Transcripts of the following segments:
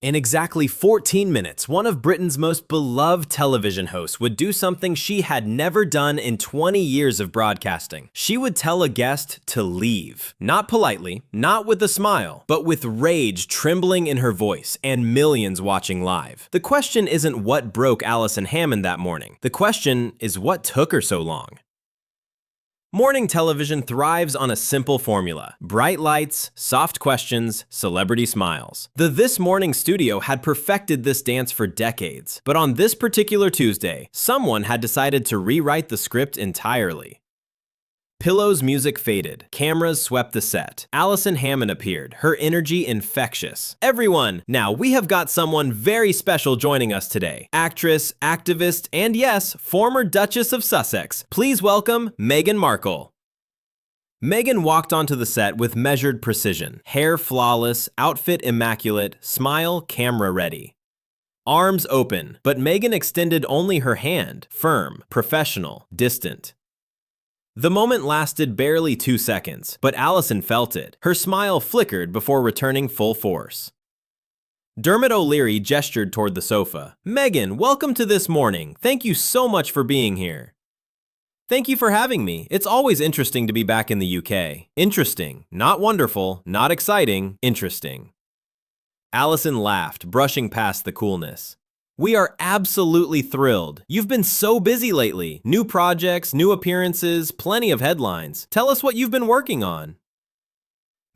In exactly 14 minutes, one of Britain's most beloved television hosts would do something she had never done in 20 years of broadcasting. She would tell a guest to leave. Not politely, not with a smile, but with rage trembling in her voice and millions watching live. The question isn't what broke Allison Hammond that morning. The question is what took her so long. Morning television thrives on a simple formula: bright lights, soft questions, celebrity smiles. The This Morning studio had perfected this dance for decades, but on this particular Tuesday, someone had decided to rewrite the script entirely. Pillow's music faded. Cameras swept the set. Allison Hammond appeared, her energy infectious. Everyone, now we have got someone very special joining us today. Actress, activist, and yes, former Duchess of Sussex. Please welcome Meghan Markle. Meghan walked onto the set with measured precision. Hair flawless, outfit immaculate, smile camera ready. Arms open, but Meghan extended only her hand, firm, professional, distant. The moment lasted barely 2 seconds, but Allison felt it. Her smile flickered before returning full force. Dermot O'Leary gestured toward the sofa. "Meghan, welcome to This Morning. Thank you so much for being here." "Thank you for having me. It's always interesting to be back in the UK. Interesting, not wonderful, not exciting, interesting." Allison laughed, brushing past the coolness. "We are absolutely thrilled. You've been so busy lately. New projects, new appearances, plenty of headlines. Tell us what you've been working on."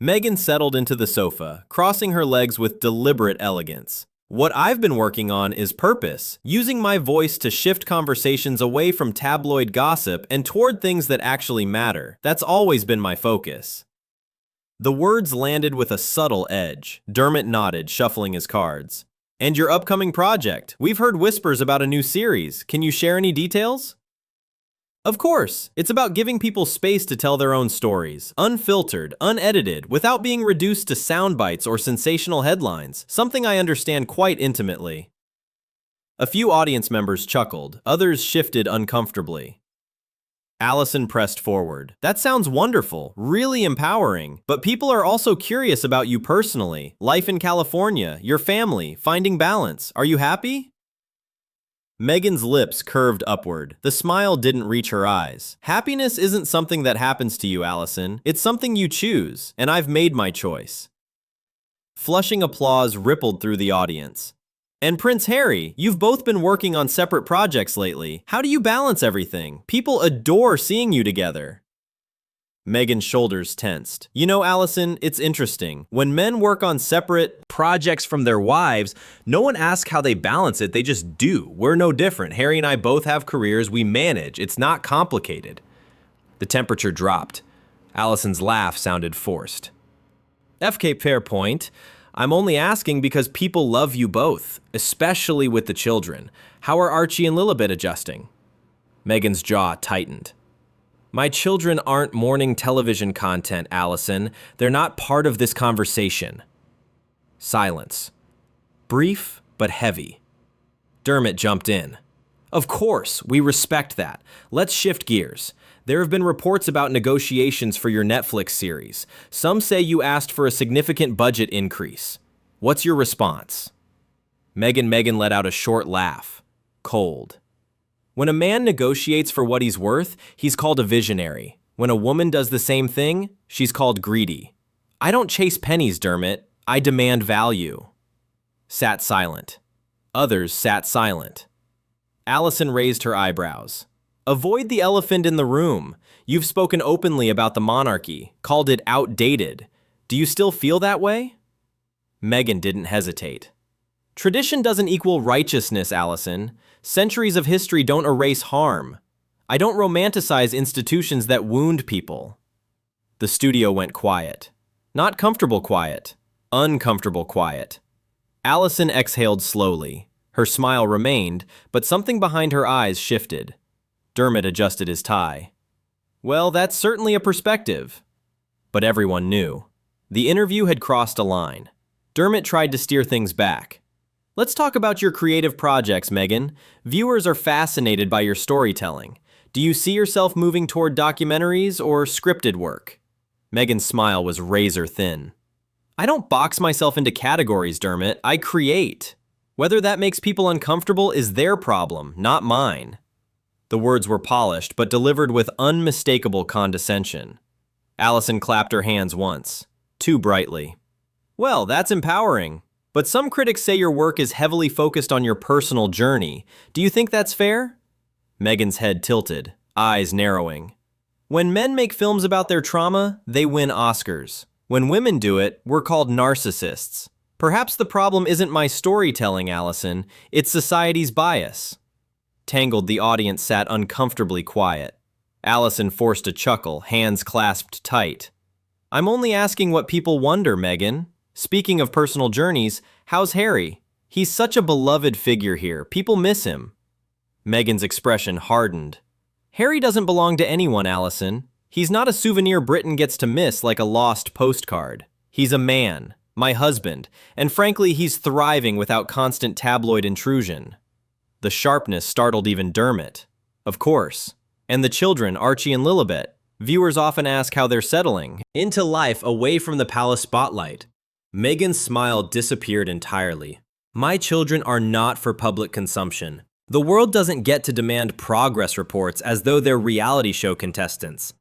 Meghan settled into the sofa, crossing her legs with deliberate elegance. "What I've been working on is purpose, using my voice to shift conversations away from tabloid gossip and toward things that actually matter. That's always been my focus." The words landed with a subtle edge. Dermot nodded, shuffling his cards. "And your upcoming project? We've heard whispers about a new series. Can you share any details?" "Of course. It's about giving people space to tell their own stories, unfiltered, unedited, without being reduced to sound bites or sensational headlines, something I understand quite intimately." A few audience members chuckled, others shifted uncomfortably. Allison pressed forward. "That sounds wonderful, really empowering, but people are also curious about you personally. Life in California, your family, finding balance. Are you happy?" Meghan's lips curved upward. The smile didn't reach her eyes. "Happiness isn't something that happens to you, Allison. It's something you choose, and I've made my choice." Flushing applause rippled through the audience. "And Prince Harry, you've both been working on separate projects lately. How do you balance everything? People adore seeing you together." Meghan's shoulders tensed. "You know, Allison, it's interesting. When men work on separate projects from their wives, no one asks how they balance it, they just do. We're no different. Harry and I both have careers we manage. It's not complicated." The temperature dropped. Allison's laugh sounded forced. "FK, fair point. I'm only asking because people love you both, especially with the children. How are Archie and Lilibet adjusting?" Meghan's jaw tightened. "My children aren't morning television content, Allison. They're not part of this conversation." Silence. Brief, but heavy. Dermot jumped in. "Of course, we respect that. Let's shift gears. There have been reports about negotiations for your Netflix series. Some say you asked for a significant budget increase. What's your response?" Meghan let out a short laugh. Cold. "When a man negotiates for what he's worth, he's called a visionary. When a woman does the same thing, she's called greedy. I don't chase pennies, Dermot. I demand value." Sat silent. Others sat silent. Allison raised her eyebrows. "Avoid the elephant in the room. You've spoken openly about the monarchy, called it outdated. Do you still feel that way?" Meghan didn't hesitate. "Tradition doesn't equal righteousness, Allison. Centuries of history don't erase harm. I don't romanticize institutions that wound people." The studio went quiet. Not comfortable quiet, uncomfortable quiet. Allison exhaled slowly. Her smile remained, but something behind her eyes shifted. Dermot adjusted his tie. "Well, that's certainly a perspective." But everyone knew. The interview had crossed a line. Dermot tried to steer things back. "Let's talk about your creative projects, Meghan. Viewers are fascinated by your storytelling. Do you see yourself moving toward documentaries or scripted work?" Meghan's smile was razor thin. I don't box myself into categories, Dermot. I create. Whether that makes people uncomfortable is their problem, not mine. The words were polished, but delivered with unmistakable condescension. Allison clapped her hands once, too brightly. Well, that's empowering. But some critics say your work is heavily focused on your personal journey. Do you think that's fair? Meghan's head tilted, eyes narrowing. When men make films about their trauma, they win Oscars. When women do it, we're called narcissists. Perhaps the problem isn't my storytelling, Allison. It's society's bias. Tangled, the audience sat uncomfortably quiet. Allison forced a chuckle, hands clasped tight. I'm only asking what people wonder, Meghan. Speaking of personal journeys, how's Harry? He's such a beloved figure here. People miss him. Meghan's expression hardened. Harry doesn't belong to anyone, Allison. He's not a souvenir Britain gets to miss like a lost postcard. He's a man, my husband, and frankly, he's thriving without constant tabloid intrusion. The sharpness startled even Dermot. Of course. And the children, Archie and Lilibet. Viewers often ask how they're settling into life away from the palace spotlight. Meghan's smile disappeared entirely. My children are not for public consumption. The world doesn't get to demand progress reports as though they're reality show contestants.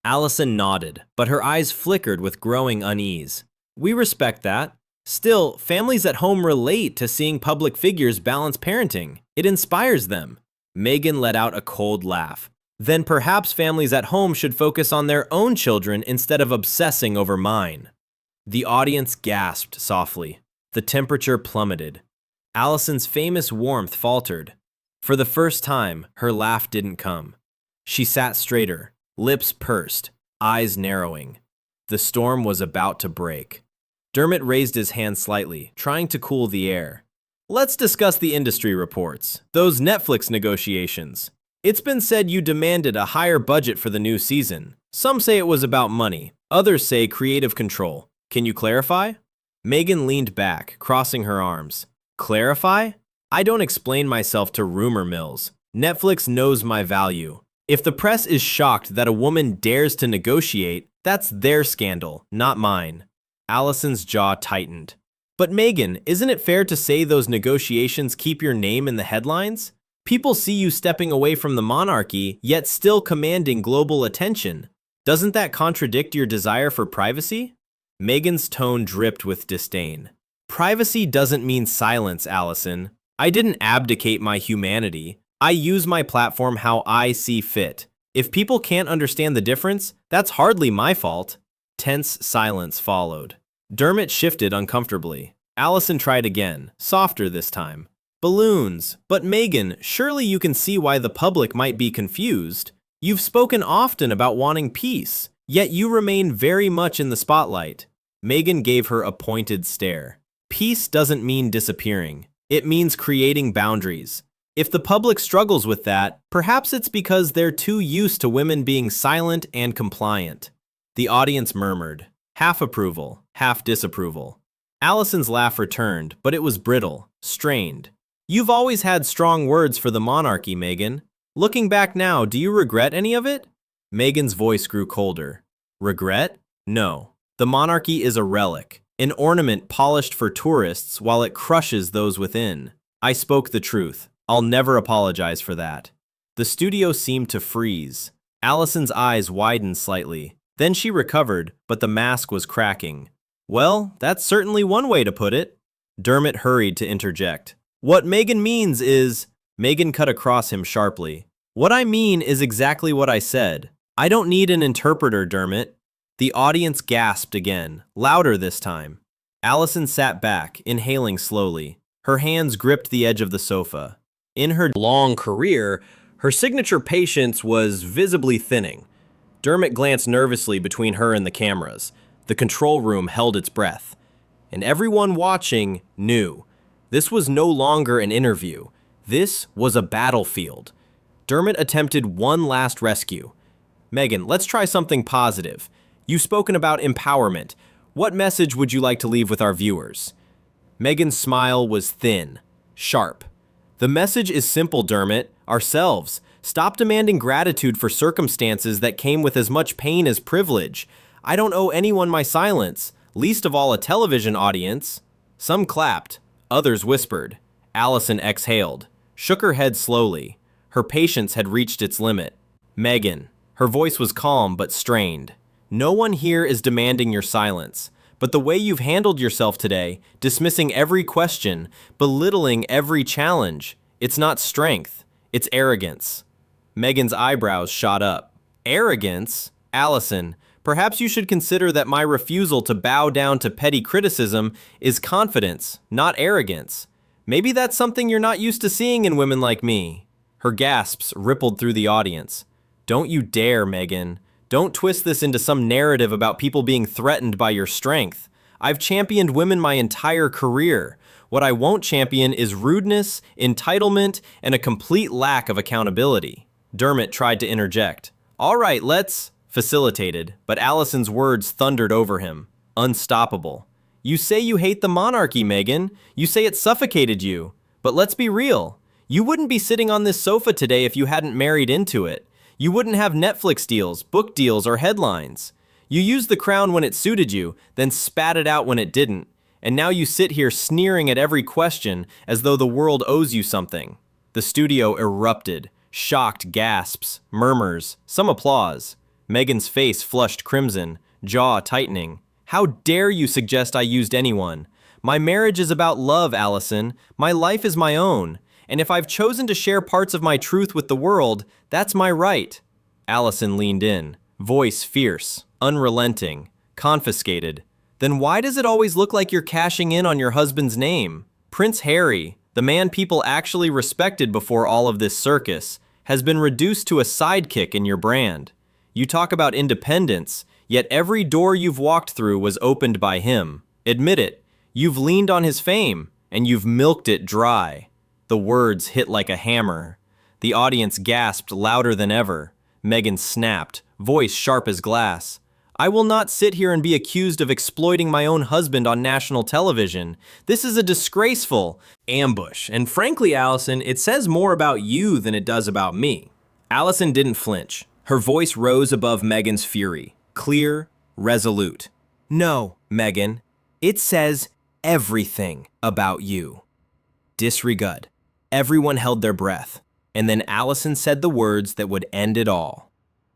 Allison nodded, but her eyes flickered with growing unease. We respect that. Still, families at home relate to seeing public figures balance parenting. It inspires them. Meghan let out a cold laugh. Then perhaps families at home should focus on their own children instead of obsessing over mine. The audience gasped softly. The temperature plummeted. Allison's famous warmth faltered. For the first time, her laugh didn't come. She sat straighter, lips pursed, eyes narrowing. The storm was about to break. Dermot raised his hand slightly, trying to cool the air. Let's discuss the industry reports, those Netflix negotiations. It's been said you demanded a higher budget for the new season. Some say it was about money, others say creative control. Can you clarify? Meghan leaned back, crossing her arms. Clarify? I don't explain myself to rumor mills. Netflix knows my value. If the press is shocked that a woman dares to negotiate, that's their scandal, not mine. Allison's jaw tightened. But Meghan, isn't it fair to say those negotiations keep your name in the headlines? People see you stepping away from the monarchy, yet still commanding global attention. Doesn't that contradict your desire for privacy? Meghan's tone dripped with disdain. Privacy doesn't mean silence, Allison. I didn't abdicate my humanity. I use my platform how I see fit. If people can't understand the difference, that's hardly my fault. Tense silence followed. Dermot shifted uncomfortably. Allison tried again, softer this time. Balloons. But Meghan, surely you can see why the public might be confused. You've spoken often about wanting peace, yet you remain very much in the spotlight. Meghan gave her a pointed stare. Peace doesn't mean disappearing. It means creating boundaries. If the public struggles with that, perhaps it's because they're too used to women being silent and compliant. The audience murmured, half approval, half disapproval. Allison's laugh returned, but it was brittle, strained. You've always had strong words for the monarchy, Meghan. Looking back now, do you regret any of it? Meghan's voice grew colder. Regret? No. The monarchy is a relic, an ornament polished for tourists while it crushes those within. I spoke the truth. I'll never apologize for that. The studio seemed to freeze. Allison's eyes widened slightly. Then she recovered, but the mask was cracking. Well, that's certainly one way to put it. Dermot hurried to interject. What Meghan means is... Meghan cut across him sharply. What I mean is exactly what I said. I don't need an interpreter, Dermot. The audience gasped again, louder this time. Allison sat back, inhaling slowly. Her hands gripped the edge of the sofa. In her long career, her signature patience was visibly thinning. Dermot glanced nervously between her and the cameras. The control room held its breath. And everyone watching knew. This was no longer an interview. This was a battlefield. Dermot attempted one last rescue. Meghan, let's try something positive. You've spoken about empowerment. What message would you like to leave with our viewers? Meghan's smile was thin, sharp. The message is simple, Dermot. Ourselves. Stop demanding gratitude for circumstances that came with as much pain as privilege. I don't owe anyone my silence. least of all a television audience. Some clapped, others whispered. Allison exhaled, shook her head slowly. Her patience had reached its limit. Meghan. Her voice was calm but strained. No one here is demanding your silence, but the way you've handled yourself today, dismissing every question, belittling every challenge, it's not strength, it's arrogance. Meghan's eyebrows shot up. Arrogance? Allison, perhaps you should consider that my refusal to bow down to petty criticism is confidence, not arrogance. Maybe that's something you're not used to seeing in women like me. Her gasps rippled through the audience. Don't you dare, Meghan. Don't twist this into some narrative about people being threatened by your strength. I've championed women my entire career. What I won't champion is rudeness, entitlement, and a complete lack of accountability. Dermot tried to interject. All right, let's... Facilitated, but Allison's words thundered over him. Unstoppable. You say you hate the monarchy, Meghan. You say it suffocated you. But let's be real. You wouldn't be sitting on this sofa today if you hadn't married into it. You wouldn't have Netflix deals, book deals, or headlines. You used the crown when it suited you, then spat it out when it didn't. And now you sit here sneering at every question as though the world owes you something. The studio erupted. Shocked gasps, murmurs, some applause. Meghan's face flushed crimson, jaw tightening. How dare you suggest I used anyone? My marriage is about love, Allison. My life is my own. And if I've chosen to share parts of my truth with the world, that's my right. Allison leaned in, voice fierce, unrelenting, confiscated. Then why does it always look like you're cashing in on your husband's name? Prince Harry, the man people actually respected before all of this circus, has been reduced to a sidekick in your brand. You talk about independence, yet every door you've walked through was opened by him. Admit it, you've leaned on his fame, and you've milked it dry. The words hit like a hammer. The audience gasped louder than ever. Meghan snapped, voice sharp as glass. I will not sit here and be accused of exploiting my own husband on national television. This is a disgraceful ambush. And frankly, Allison, it says more about you than it does about me. Allison didn't flinch. Her voice rose above Meghan's fury, clear, resolute. No, Meghan, it says everything about you. Disregard. Everyone held their breath, and then Allison said the words that would end it all.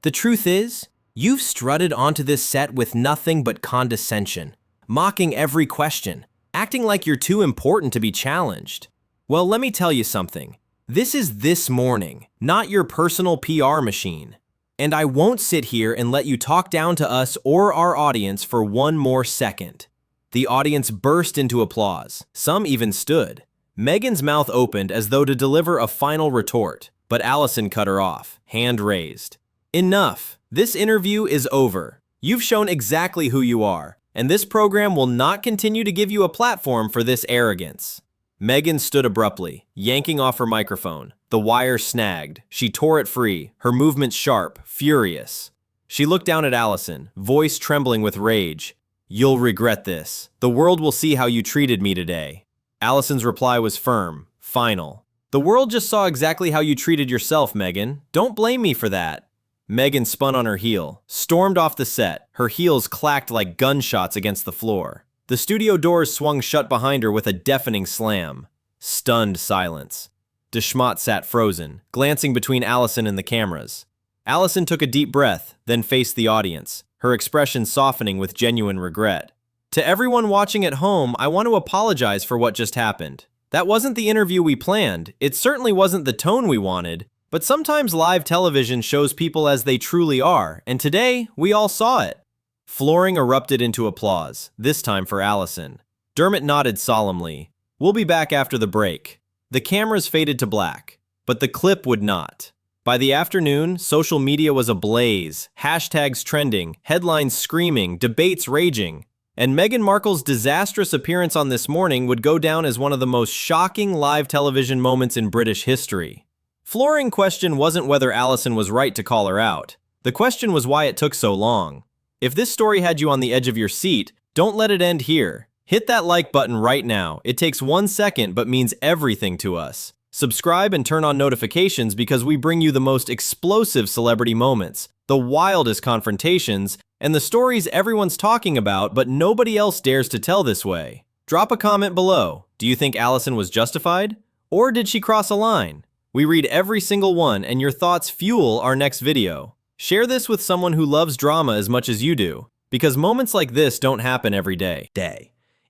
The truth is, you've strutted onto this set with nothing but condescension, mocking every question, acting like you're too important to be challenged. Well, let me tell you something. This is This Morning, not your personal PR machine. And I won't sit here and let you talk down to us or our audience for one more second. The audience burst into applause. Some even stood. Meghan's mouth opened as though to deliver a final retort, but Allison cut her off, hand raised. Enough. This interview is over. You've shown exactly who you are, and this program will not continue to give you a platform for this arrogance. Meghan stood abruptly, yanking off her microphone. The wire snagged. She tore it free, her movements sharp, furious. She looked down at Allison, voice trembling with rage. You'll regret this. The world will see how you treated me today. Allison's reply was firm, final. The world just saw exactly how you treated yourself, Meghan. Don't blame me for that. Meghan spun on her heel, stormed off the set. Her heels clacked like gunshots against the floor. The studio doors swung shut behind her with a deafening slam. Stunned silence. Deschmatt sat frozen, glancing between Allison and the cameras. Allison took a deep breath, then faced the audience, her expression softening with genuine regret. To everyone watching at home, I want to apologize for what just happened. That wasn't the interview we planned. It certainly wasn't the tone we wanted. But sometimes live television shows people as they truly are, and today, we all saw it. Flooring erupted into applause, this time for Allison. Dermot nodded solemnly. We'll be back after the break. The cameras faded to black, but the clip would not. By the afternoon, social media was ablaze, hashtags trending, headlines screaming, debates raging. And Meghan Markle's disastrous appearance on This Morning would go down as one of the most shocking live television moments in British history. Flooring question wasn't whether Allison was right to call her out. The question was why it took so long. If this story had you on the edge of your seat, don't let it end here. Hit that like button right now. It takes 1 second but means everything to us. Subscribe and turn on notifications because we bring you the most explosive celebrity moments, the wildest confrontations, and the stories everyone's talking about but nobody else dares to tell this way. Drop a comment below. Do you think Allison was justified? Or did she cross a line? We read every single one, and your thoughts fuel our next video. Share this with someone who loves drama as much as you do, because moments like this don't happen every day.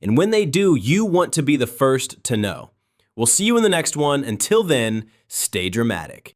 And when they do, you want to be the first to know. We'll see you in the next one. Until then, stay dramatic.